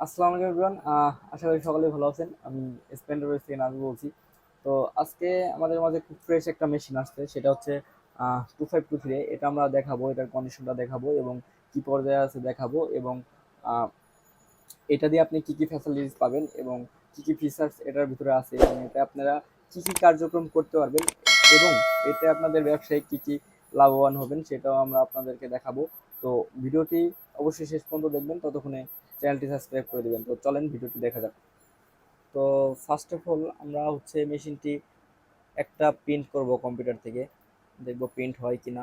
আসসালামু আলাইকুম এভরিওয়ান। আশা করি সকলে ভালো আছেন। আমি স্পেন্ডার থেকে নাজমুল বলছি। তো আজকে আমাদের মাঝে খুব ফ্রেশ একটা মেশিন আসছে, সেটা হচ্ছে 2523। এটা আমরা দেখাবো, এটার কন্ডিশনটা দেখাবো এবং কি পর্যায়ে আছে দেখাবো, এবং আহ, এটা দিয়ে আপনি কি কি ফ্যাসিলিটিস পাবেন এবং কি কি ফিচার্স এটার ভিতরে আছে, এবং এটা আপনারা কি কি কার্যক্রম করতে পারবেন এবং এতে আপনাদের ব্যবসায় কি কি লাভবান হবেন সেটাও আমরা আপনাদেরকে দেখাবো। তো ভিডিওটি অবশ্যই শেষ পর্যন্ত দেখবেন, ততক্ষণে চ্যানেলটি সাবস্ক্রাইব করে দিবেন। তো চলেন ভিডিওটি দেখা যাক। তো ফার্স্ট অফ অল আমরা হচ্ছে মেশিনটি একটা প্রিন্ট করব কম্পিউটার থেকে, দেখব প্রিন্ট হয় কিনা।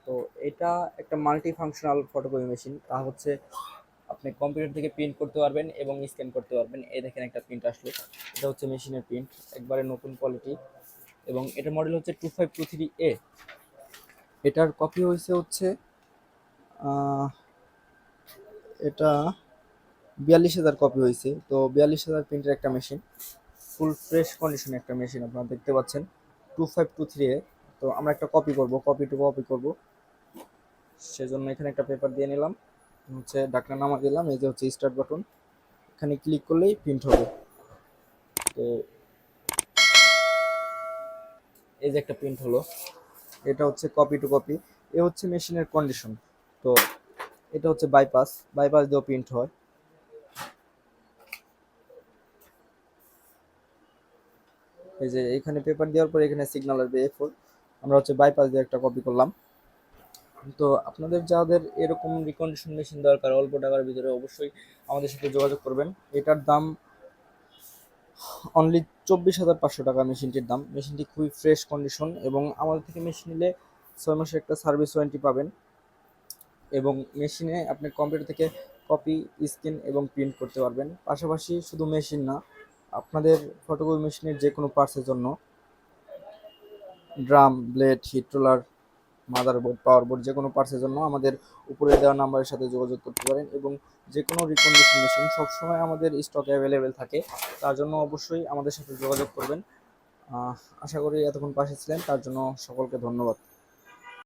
তো এটা একটা মাল্টি ফাংশনাল ফটোকপি মেশিন, তা হচ্ছে আপনি কম্পিউটার থেকে প্রিন্ট করতে পারবেন এবং স্ক্যান করতে পারবেন। এই দেখেন একটা প্রিন্ট আসলো, এটা হচ্ছে মেশিনের প্রিন্ট, একবারে নতুন কোয়ালিটি, এবং এটার মডেল হচ্ছে 2523A। এটার কপি হচ্ছে আহ, এটা 42,000 কপি হয়েছে। তো 42,000 প্রিন্টের একটা মেশিন, ফুল ফ্রেশ কন্ডিশনে একটা মেশিন আপনারা দেখতে পাচ্ছেন, 2523A। তো আমরা একটা কপি করব, কপি টু কপি করব, সেজন্য এখানে একটা পেপার দিয়ে নিলাম, হচ্ছে ঢাকনা নামা দিলাম, এই যে হচ্ছে স্টার্ট বাটন, এখানে ক্লিক করলেই প্রিন্ট হবে। তো এই যে একটা প্রিন্ট হলো, এটা হচ্ছে কপি টু কপি। এ হচ্ছে মেশিনের কন্ডিশন। তো এটা হচ্ছে বাইপাস, বাইপাস দিয়েও প্রিন্ট হয়। এই যে এখানে পেপার দেওয়ার পরে এখানে সিগন্যাল আসবে A4, আমরা হচ্ছে বাইপাস দিয়ে একটা কপি করলাম। তো আপনাদের যাদের এরকম রিকন্ডিশন মেশিন দরকার অল্প টাকার ভিতরে, অবশ্যই আমাদের সাথে যোগাযোগ করবেন। এটার দাম অনলি 24,500 টাকা মেশিনটির দাম। মেশিনটি খুবই ফ্রেশ কন্ডিশন, এবং আমাদের থেকে মেশিন নিলে 6 মাসের একটা সার্ভিস ওয়ারেন্টি পাবেন। এবং মেশিনে আপনি কম্পিউটার থেকে কপি, স্ক্যান এবং প্রিন্ট করতে পারবেন। পাশাপাশি শুধু মেশিন না, আপনাদের ফটোকপি মেশিনের যে কোনো পার্টসের জন্য drum, blade, heat roller, motherboard, power board, যে কোনো পার্টসের জন্য আমাদের উপরে দেওয়া নাম্বারের সাথে যোগাযোগ করতে পারেন। এবং যে কোনো রিকন্ডিশন মেশিন সবসময় আমাদের স্টকে অ্যাভেলেবেল থাকে, তার জন্য অবশ্যই আমাদের সাথে যোগাযোগ করবেন। আশা করি এতক্ষণ পাশে ছিলেন, তার জন্য সকলকে ধন্যবাদ।